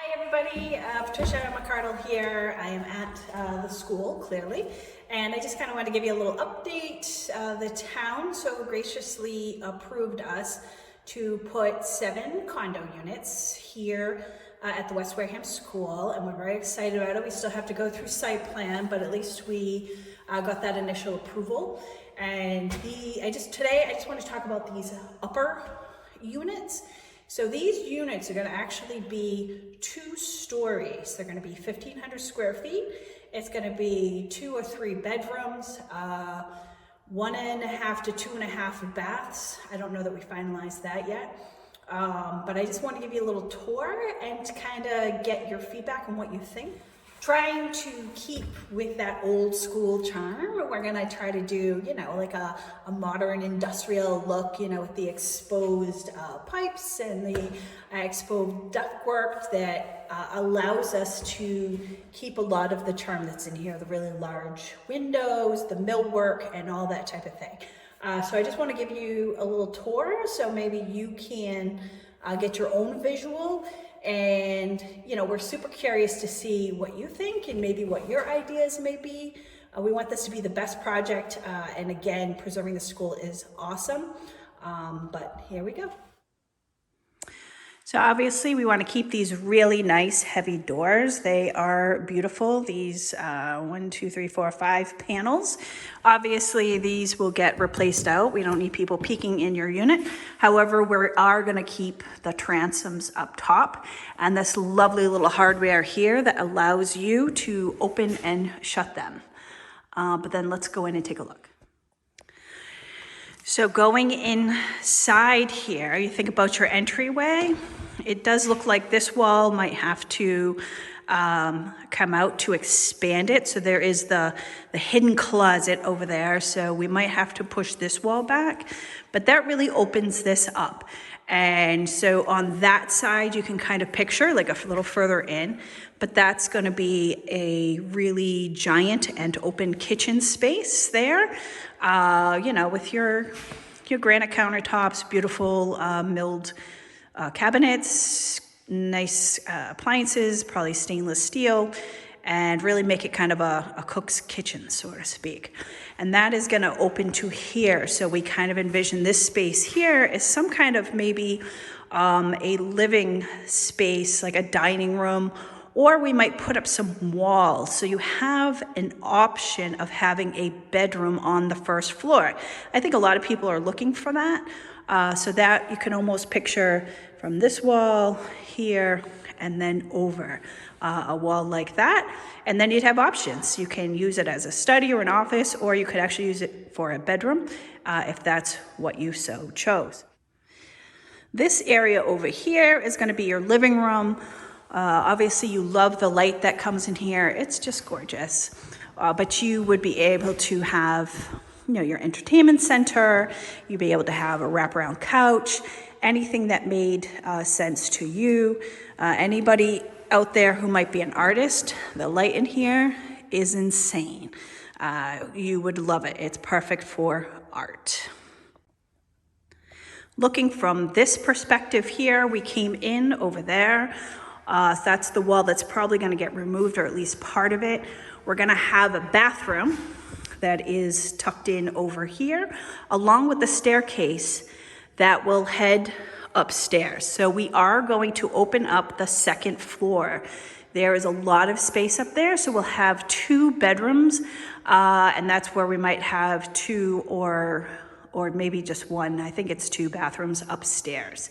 Hi everybody, Patricia McCardle here. I am at the school, clearly, and I just kind of wanted to give you a little update. The town so graciously approved us to put 7 condo units here at the West Wareham School, and we're very excited about it. We still have to go through site plan, but at least we got that initial approval. And today I just want to talk about these upper units. So these units are going to actually be 2 stories. They're going to be 1,500 square feet. It's going to be 2 or 3 bedrooms, 1.5 to 2.5 baths. I don't know that we finalized that yet. But I just want to give you a little tour and to kind of get your feedback on what you think. Trying to keep with that old school charm, we're gonna try to do, like a modern industrial look, with the exposed pipes and the exposed ductwork that allows us to keep a lot of the charm that's in here, the really large windows, the millwork, and all that type of thing. So I just want to give you a little tour so maybe you can get your own visual. And we're super curious to see what you think and maybe what your ideas may be. We want this to be the best project, and again, preserving the school is awesome, but here we go. So obviously we want to keep these really nice heavy doors. They are beautiful. These 1, 2, 3, 4, 5 panels. Obviously these will get replaced out. We don't need people peeking in your unit. However, we are going to keep the transoms up top and this lovely little hardware here that allows you to open and shut them. But then let's go in and take a look. So going inside here, you think about your entryway. It does look like this wall might have to come out to expand it. So there is the hidden closet over there. So we might have to push this wall back, but that really opens this up. And so on that side, you can kind of picture like a little further in, but that's going to be a really giant and open kitchen space there, with your granite countertops, beautiful milled cabinets, nice appliances, probably stainless steel, and really make it kind of a cook's kitchen, so to speak. And that is going to open to here. So we kind of envision this space here as some kind of maybe a living space, like a dining room, or we might put up some walls. So you have an option of having a bedroom on the first floor. I think a lot of people are looking for that. So that you can almost picture from this wall here and then over a wall like that. And then you'd have options. You can use it as a study or an office, or you could actually use it for a bedroom if that's what you so chose. This area over here is going to be your living room. Obviously you love the light that comes in here. It's just gorgeous. But you would be able to have, your entertainment center. You'd be able to have a wraparound couch, anything that made sense to you. Anybody out there who might be an artist, the light in here is insane. You would love it. It's perfect for art. Looking from this perspective here, we came in over there. So that's the wall that's probably going to get removed, or at least part of it. We're going to have a bathroom that is tucked in over here, along with the staircase that will head upstairs. So we are going to open up the second floor. There is a lot of space up there, so we'll have 2 bedrooms, and that's where we might have 2 or maybe just 1. I think it's 2 bathrooms upstairs.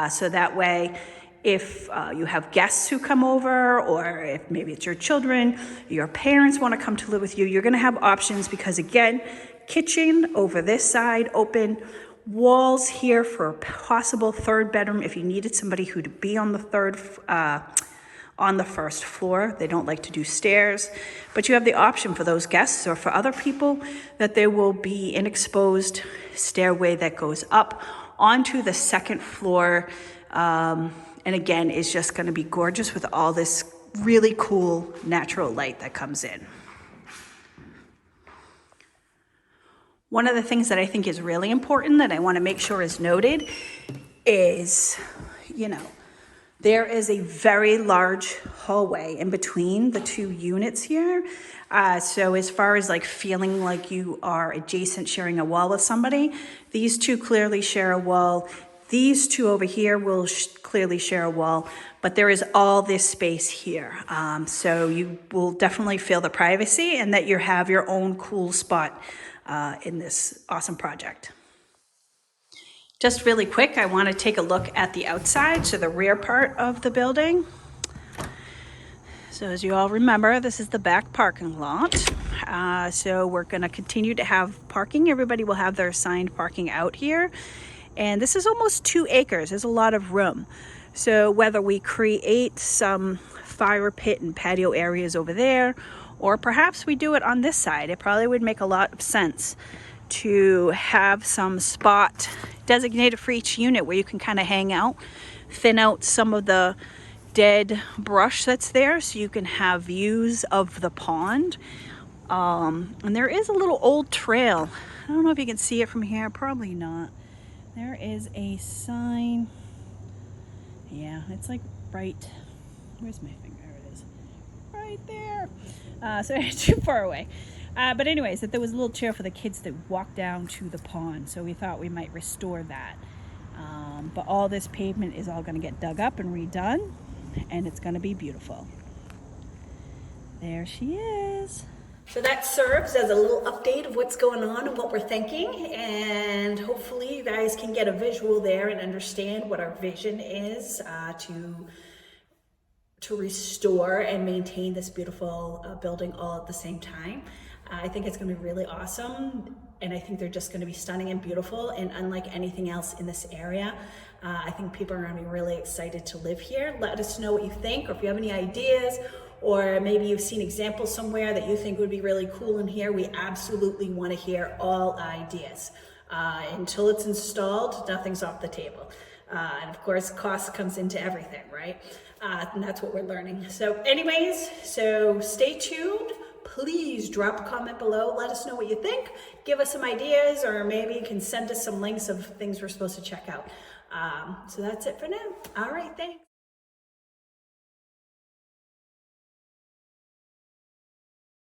So that way, if you have guests who come over, or if maybe it's your children, your parents want to come to live with you, you're going to have options because, again, kitchen over this side open, walls here for a possible 3rd bedroom if you needed somebody who to be on the first floor. They don't like to do stairs, but you have the option for those guests or for other people that there will be an exposed stairway that goes up onto the 2nd floor. And again, it's just going to be gorgeous with all this really cool natural light that comes in. One of the things that I think is really important that I want to make sure is noted is, There is a very large hallway in between the two units here. So as far as like feeling like you are adjacent, sharing a wall with somebody, these two clearly share a wall. These two over here will clearly share a wall, but there is all this space here. So you will definitely feel the privacy and that you have your own cool spot in this awesome project. Just really quick, I want to take a look at the outside, so the rear part of the building. So as you all remember, this is the back parking lot. So we're going to continue to have parking. Everybody will have their assigned parking out here. And this is almost 2 acres. There's a lot of room. So whether we create some fire pit and patio areas over there, or perhaps we do it on this side, it probably would make a lot of sense to have some spot designated for each unit where you can kind of hang out, thin out some of the dead brush that's there so you can have views of the pond. And there is a little old trail. I don't know if you can see it from here, probably not. There is a sign. Yeah, it's like right, where's my finger? There it is. Right there. So too far away. But anyways, that there was a little trail for the kids to walk down to the pond. So we thought we might restore that. But all this pavement is all going to get dug up and redone. And it's going to be beautiful. There she is. So that serves as a little update of what's going on and what we're thinking. And hopefully you guys can get a visual there and understand what our vision is to restore and maintain this beautiful building all at the same time. I think it's going to be really awesome, and I think they're just going to be stunning and beautiful and unlike anything else in this area. I think people are going to be really excited to live here. Let us know what you think, or if you have any ideas, or maybe you've seen examples somewhere that you think would be really cool in here. We absolutely want to hear all ideas. Until it's installed, nothing's off the table. And of course, cost comes into everything, right? And that's what we're learning. So anyways, so stay tuned. Please drop a comment below. Let us know what you think. Give us some ideas, or maybe you can send us some links of things we're supposed to check out. So that's it for now. All right, thanks.